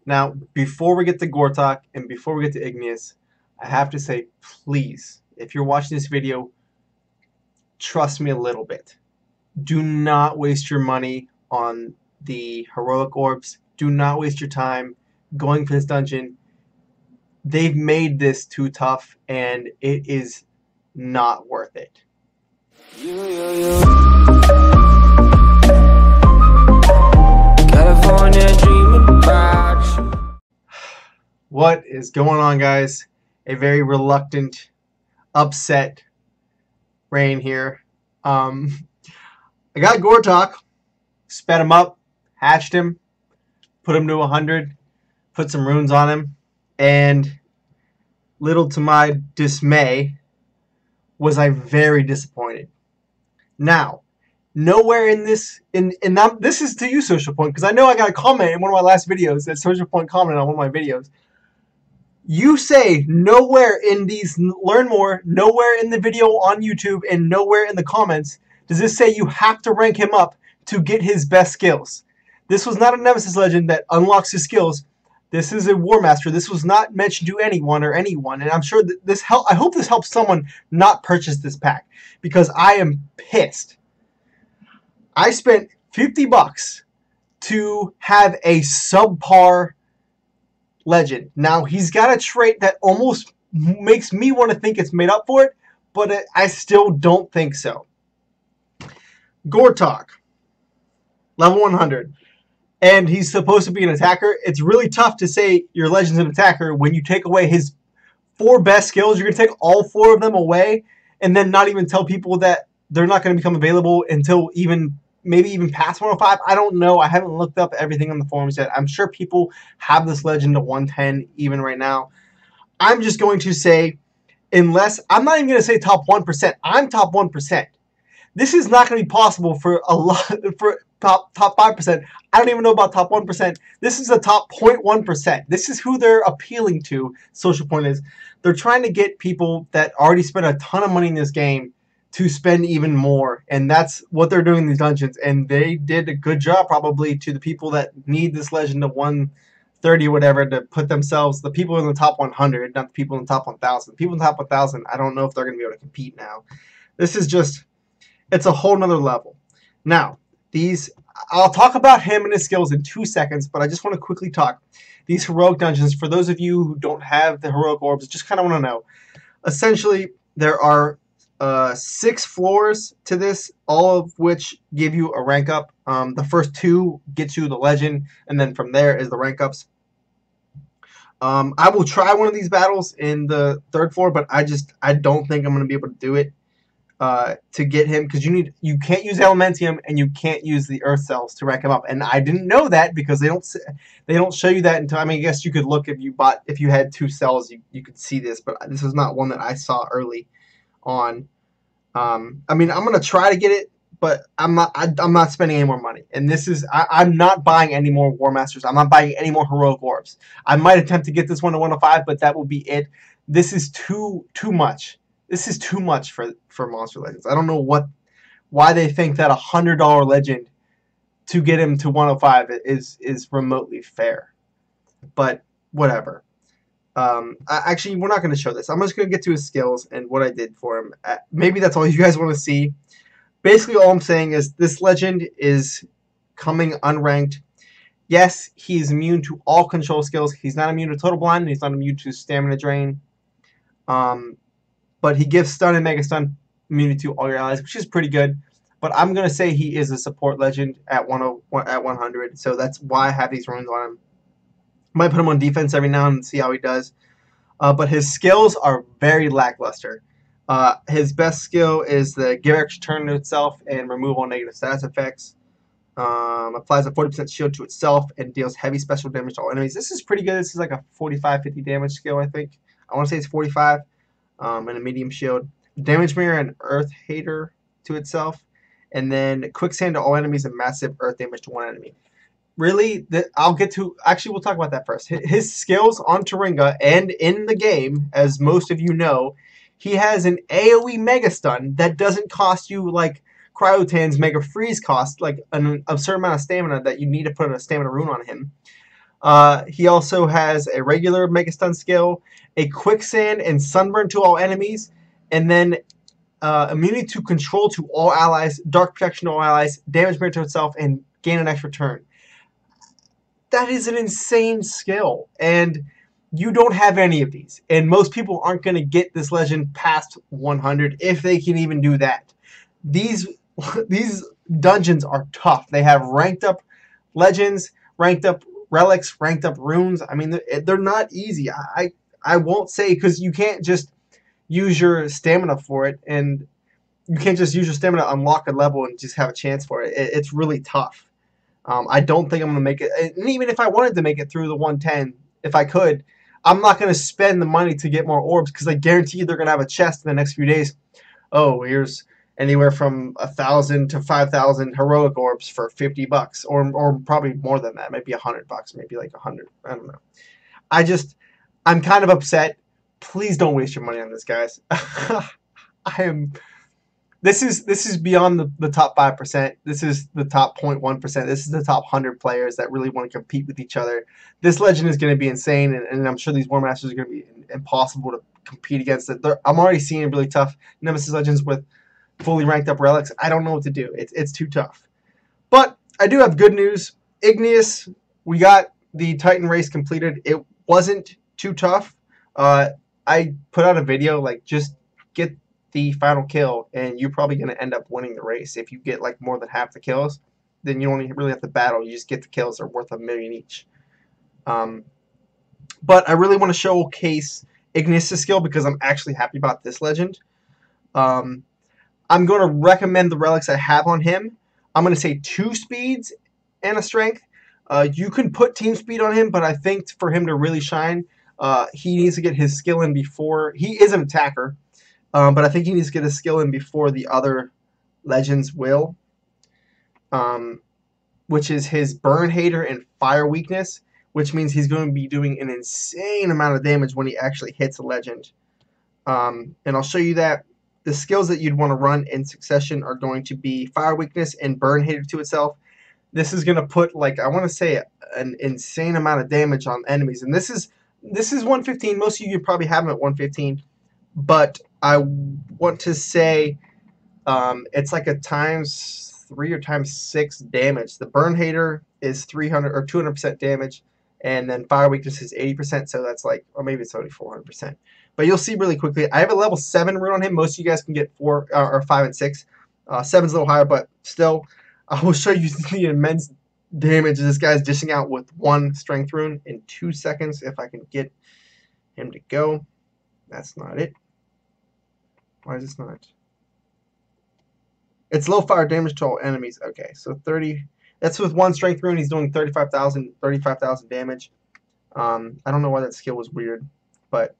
Now, before we get to GORTAK and before we get to Igneus, I have to say, please, if you're watching this video, trust me a little bit. Do not waste your money on the heroic orbs. Do not waste your time going for this dungeon. They've made this too tough, and it is not worth it. What is going on, guys? A very reluctant, upset Rain here. I got GORTAK, sped him up, hatched him, put him to 100, put some runes on him, and little to my dismay was I very disappointed. Now, nowhere in this, this is to you, Social Point, because I know I got a comment in one of my last videos that Social Point commented on one of my videos. You say nowhere in these learn more, nowhere in the video on YouTube, and nowhere in the comments does this say you have to rank him up to get his best skills. This was not a Nemesis Legend that unlocks his skills. This is a Warmaster. This was not mentioned to anyone, and I'm sure that this I hope this helps someone not purchase this pack, because I am pissed. I spent $50 to have a subpar legend. Now, he's got a trait that almost makes me want to think it's made up for it, but I still don't think so. GORTAK, level 100. And he's supposed to be an attacker. It's really tough to say your legend's an attacker when you take away his 4 best skills. You're going to take all 4 of them away and then not even tell people that they're not going to become available until maybe even past 105. I don't know. I haven't looked up everything on the forums yet. I'm sure people have this legend at 110 even right now. I'm just going to say, unless, I'm not even going to say top 1%. I'm top 1%. This is not going to be possible for a lot, for top 5%. I don't even know about top 1%. This is a top 0.1%. This is who they're appealing to. Social Point is they're trying to get people that already spent a ton of money in this game to spend even more, and that's what they're doing in these dungeons, and they did a good job probably to the people that need this legend of 130 or whatever to put themselves, the people in the top 100, not the people in the top 1,000. The people in the top 1,000, I don't know if they're going to be able to compete now. This is just, it's a whole nother level. Now, I'll talk about him and his skills in 2 seconds, but I just want to quickly talk. These heroic dungeons, for those of you who don't have the heroic orbs, just kind of want to know. Essentially, there are 6 floors to this, all of which give you a rank up. The first 2 get you the legend, and then from there is the rank ups. I will try one of these battles in the 3rd floor, but I don't think I'm going to be able to do it to get him, because you can't use Elementium and you can't use the Earth Cells to rank him up. And I didn't know that because they don't show you that until, I mean, I guess you could look if you had 2 cells, you could see this, but this was not one that I saw early on. I mean, I'm gonna try to get it, but I'm not spending any more money. And this is, I'm not buying any more Warmasters. I'm not buying any more heroic orbs. I might attempt to get this one to 105, but that will be it. This is too much. This is too much for Monster Legends. I don't know why they think that $100 legend to get him to 105 is remotely fair. But whatever. Actually, we're not going to show this. I'm just going to get to his skills and what I did for him. Maybe that's all you guys want to see. Basically, all I'm saying is this legend is coming unranked. Yes, he's immune to all control skills. He's not immune to total blind, and he's not immune to stamina drain. But he gives stun and mega stun immunity to all your allies, which is pretty good. But I'm going to say he is a support legend at 100, so that's why I have these runes on him. Might put him on defense every now and see how he does. But his skills are very lackluster. His best skill is the give extra turn to itself and remove all negative status effects. Applies a 40% shield to itself and deals heavy special damage to all enemies. This is pretty good. This is like a 45-50 damage skill, I think. I want to say it's 45. And a medium shield. Damage mirror and earth hater to itself. And then quicksand to all enemies and massive earth damage to one enemy. Really, I'll get to, actually we'll talk about that first. His skills on Taringa and in the game, as most of you know, he has an AoE Mega Stun that doesn't cost you like Cryotan's Mega Freeze cost, like an absurd amount of stamina that you need to put a stamina rune on him. He also has a regular Mega Stun skill, a Quicksand and Sunburn to all enemies, and then immunity to control to all allies, dark protection to all allies, damage mirror to itself, and gain an extra turn. That is an insane skill, and you don't have any of these. And most people aren't going to get this legend past 100 if they can even do that. These dungeons are tough. They have ranked up legends, ranked up relics, ranked up runes. I mean, they're not easy. I won't say, because you can't just use your stamina for it, and you can't just use your stamina to unlock a level and just have a chance for it. It's really tough. I don't think I'm going to make it. And even if I wanted to make it through the 110, if I could, I'm not going to spend the money to get more orbs, because I guarantee you they're going to have a chest in the next few days. Oh, here's anywhere from 1,000 to 5,000 heroic orbs for $50, or probably more than that. Maybe $100, maybe like 100. I don't know. I'm kind of upset. Please don't waste your money on this, guys. This is beyond the top 5%. This is the top 0.1%. This is the top 100 players that really want to compete with each other. This legend is going to be insane, and I'm sure these Warmasters are going to be impossible to compete against. I'm already seeing really tough Nemesis legends with fully ranked up relics. I don't know what to do. It's too tough. But I do have good news. Igneus, we got the Titan race completed. It wasn't too tough. I put out a video, like, just get the final kill, and you're probably going to end up winning the race. If you get like more than half the kills, then you don't really have to battle. You just get the kills. They're worth $1 million each. But I really want to showcase Igneus' skill, because I'm actually happy about this legend. I'm going to recommend the relics I have on him. I'm going to say 2 speeds and a strength. You can put team speed on him, but I think for him to really shine, he needs to get his skill in before. He is an attacker, but I think he needs to get his skill in before the other legends will, which is his Burn Hater and Fire Weakness, which means he's going to be doing an insane amount of damage when he actually hits a legend. And I'll show you that. The skills that you'd want to run in succession are going to be Fire Weakness and Burn Hater to itself. This is going to put, like, I want to say, an insane amount of damage on enemies. And this is 115. Most of you probably have him at 115. But I want to say it's like a times 3 or times 6 damage. The Burn Hater is 300 or 200% damage, and then Fire Weakness is 80%. So that's like, or maybe it's only 400%. But you'll see really quickly. I have a level 7 rune on him. Most of you guys can get 4 or 5 and 6. 7's a little higher, but still, I will show you the immense damage this guy's dishing out with 1 strength rune in 2 seconds. If I can get him to go. That's not it. Why is this not? It's low fire damage to all enemies. Okay, so 30. That's with 1 strength rune. He's doing 35,000 damage. I don't know why that skill was weird, but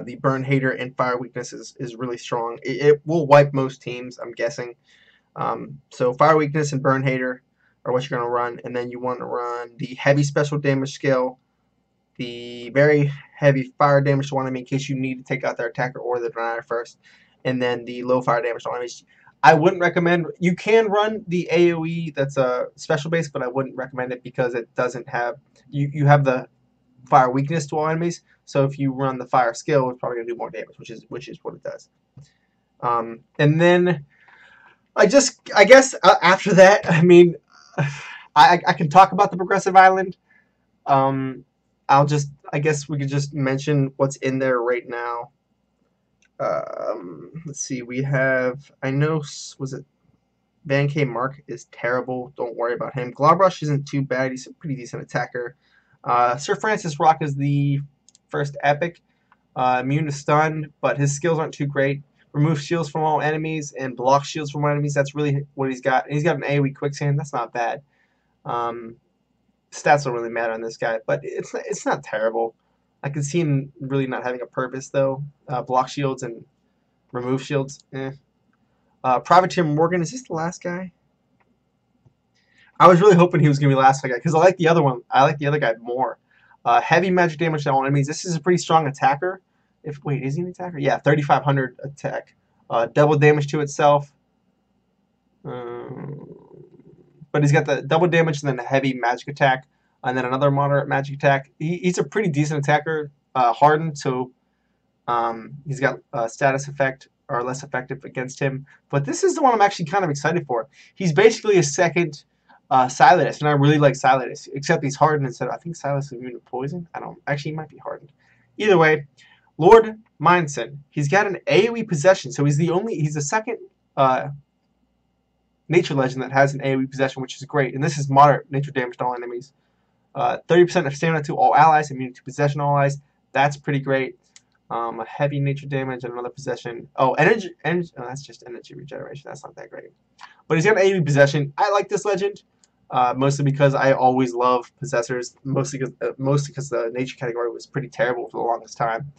the Burn Hater and Fire Weakness is really strong. It will wipe most teams, I'm guessing. So Fire Weakness and Burn Hater are what you're going to run, and then you want to run the heavy special damage skill, the very heavy fire damage to one enemy in case you need to take out their attacker or the denier first, and then the low fire damage to all enemies. I wouldn't recommend. You can run the AoE that's a special base, but I wouldn't recommend it because it doesn't have. You have the fire weakness to all enemies, so if you run the fire skill, it's probably gonna do more damage, which is what it does. And then I guess after that, I mean, I can talk about the progressive island. I guess we could just mention what's in there right now. Let's see, we have, I know, was it Van K Mark is terrible, don't worry about him. Globrush isn't too bad, he's a pretty decent attacker. Sir Francis Rock is the first epic, immune to stun, but his skills aren't too great. Remove shields from all enemies and block shields from all enemies, that's really what he's got. And he's got an AoE quicksand, that's not bad. Stats don't really matter on this guy, but it's not terrible. I can see him really not having a purpose, though. Block shields and remove shields. Privateer Morgan, is this the last guy? I was really hoping he was going to be the last guy, because I like the other one. I like the other guy more. Heavy magic damage to all enemies. This is a pretty strong attacker. Wait, is he an attacker? Yeah, 3,500 attack. Double damage to itself. But he's got the double damage and then a heavy magic attack. and then another moderate magic attack. He's a pretty decent attacker, hardened, so he's got a status effect or less effective against him. But this is the one I'm actually kind of excited for. He's basically a second Silas, and I really like Silas, except he's hardened instead. I think Silas is immune to poison. I don't actually. He might be hardened. Either way, Lord Mindson. He's got an AoE possession, so he's the second nature legend that has an AoE possession, which is great. And this is moderate nature damage to all enemies. 30% of stamina to all allies, immune to possession all allies. That's pretty great. A heavy nature damage and another possession. Oh, energy. Oh, that's just energy regeneration. That's not that great. But he's got an AoE possession. I like this legend, mostly because I always love possessors. Mostly because the nature category was pretty terrible for the longest time.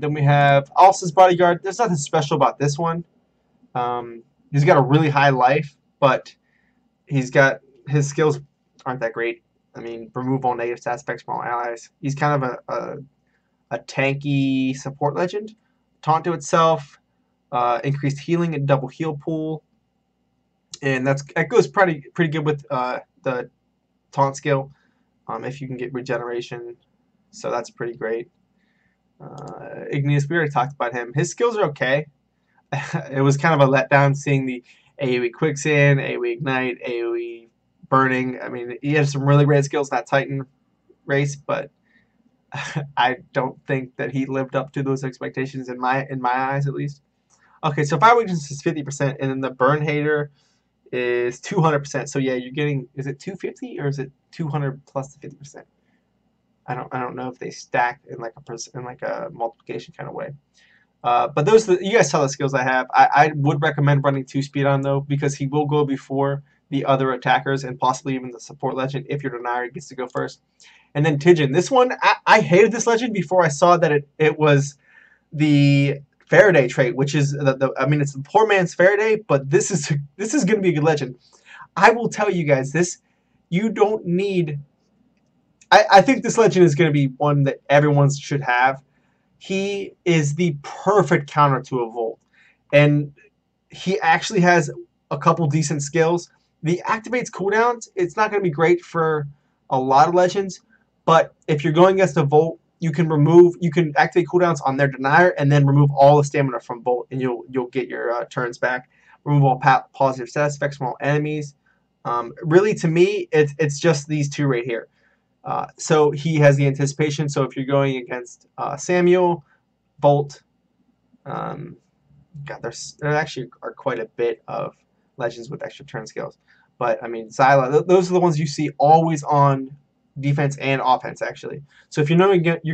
Then we have Alsa's Bodyguard. There's nothing special about this one. He's got a really high life, but his skills aren't that great. I mean, remove all negative stat effects from all allies. He's kind of a tanky support legend. Taunt to itself, increased healing and double heal pool, and that goes pretty good with the taunt skill. If you can get regeneration, so that's pretty great. Igneus, we already talked about him. His skills are okay. It was kind of a letdown seeing the AoE Quicksand, AoE Ignite, AoE Burning. I mean, he had some really great skills in that Titan race, but I don't think that he lived up to those expectations in my eyes, at least. Okay, so Fire Weakness is 50%, and then the Burn Hater is 200%. So yeah, you're getting, is it 250 or is it 200 plus the 50%? I don't know if they stack in like a multiplication kind of way. But you guys saw the skills I have. I would recommend running 2-speed on though, because he will go before the other attackers and possibly even the support legend if your denier gets to go first. And then Tijin. This one, I hated this legend before I saw that it was the Faraday trait, which is I mean, it's the poor man's Faraday, but this is going to be a good legend. I will tell you guys this. You don't need. I think this legend is going to be one that everyone should have. He is the perfect counter to a Volt, and he actually has a couple decent skills. The activates cooldowns. It's not going to be great for a lot of legends, but if you're going against a Volt, you can activate cooldowns on their denier and then remove all the stamina from Volt, and you'll get your turns back. Remove all positive status effects from all enemies. Really, to me, it's just these two right here. So he has the anticipation. So if you're going against Samuel, Volt, God, there actually are quite a bit of legends with extra turn skills. But I mean, Xyla, those are the ones you see always on defense and offense, actually. So if you're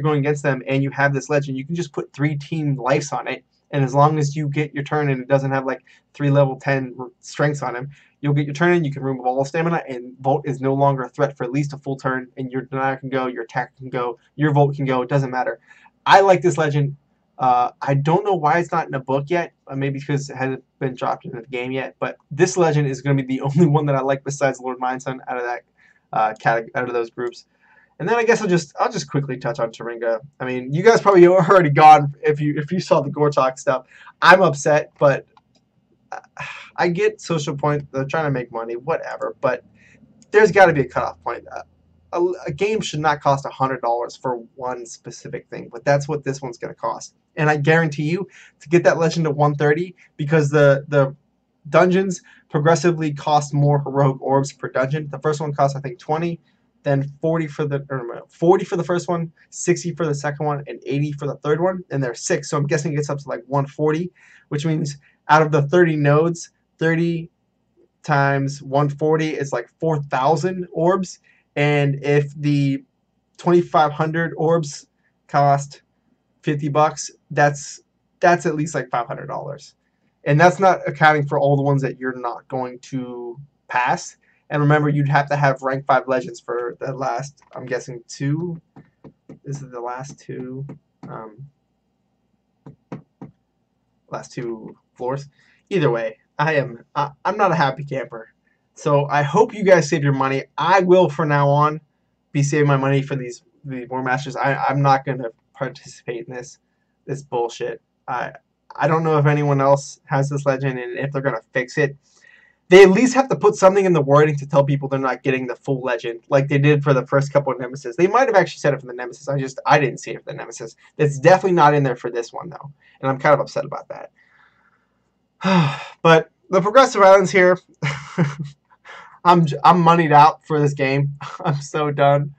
going against them and you have this legend, you can just put 3 team lives on it, and as long as you get your turn and it doesn't have like 3 level 10 strengths on him, you'll get your turn in, you can remove all stamina, and Volt is no longer a threat for at least a full turn, and your denier can go, your attack can go, your Volt can go, it doesn't matter. I like this legend. I don't know why it's not in a book yet, maybe because it hasn't been dropped into the game yet, but this legend is going to be the only one that I like besides Lord Mindson out of that out of those groups. And then I guess I'll just quickly touch on Taringa. I mean, you guys probably are already gone if you saw the GORTAK stuff. I'm upset, but I get social point. They're trying to make money, whatever. But there's got to be a cutoff point. A game should not cost $100 for one specific thing, but that's what this one's going to cost. And I guarantee you, to get that legend to 130, because the dungeons progressively cost more heroic orbs per dungeon. The first one costs, I think, 20, then 40 for the first one, 60 for the second one, and 80 for the third one. And there's 6, so I'm guessing it gets up to like 140, which means out of the 30 nodes, 30 times 140 is like 4,000 orbs. And if the 2,500 orbs cost $50, that's at least like $500. And that's not accounting for all the ones that you're not going to pass. And remember, you'd have to have rank 5 legends for the last, I'm guessing, 2. This is the last 2. Last 2 floors. Either way, I'm not a happy camper. So I hope you guys save your money. I will, from now on, be saving my money for the Warmasters. I'm not going to participate in this bullshit. I don't know if anyone else has this legend and if they're going to fix it. they at least have to put something in the wording to tell people they're not getting the full legend, like they did for the first couple of Nemesis. They might have actually said it for the Nemesis. I didn't see it for the Nemesis. It's definitely not in there for this one though, and I'm kind of upset about that. But the progressive islands here, I'm moneyed out for this game. I'm so done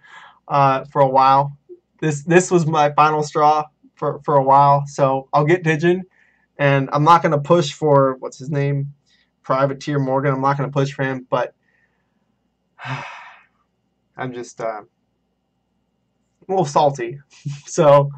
for a while. This was my final straw for a while. So I'll get Digin, and I'm not gonna push for what's his name, Privateer Morgan. I'm not gonna push for him, but I'm just a little salty. So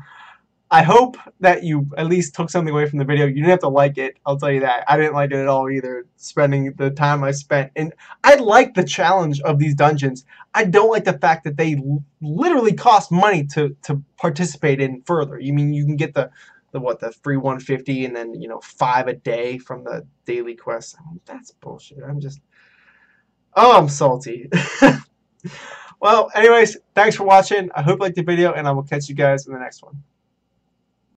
I hope that you at least took something away from the video. You didn't have to like it, I'll tell you that. I didn't like it at all either, spending the time I spent. And I like the challenge of these dungeons. I don't like the fact that they literally cost money to participate in further. You mean you can get the free 150 and then, you know, 5 a day from the daily quests. I mean, that's bullshit. I'm salty. Well, anyways, thanks for watching. I hope you liked the video, and I will catch you guys in the next one.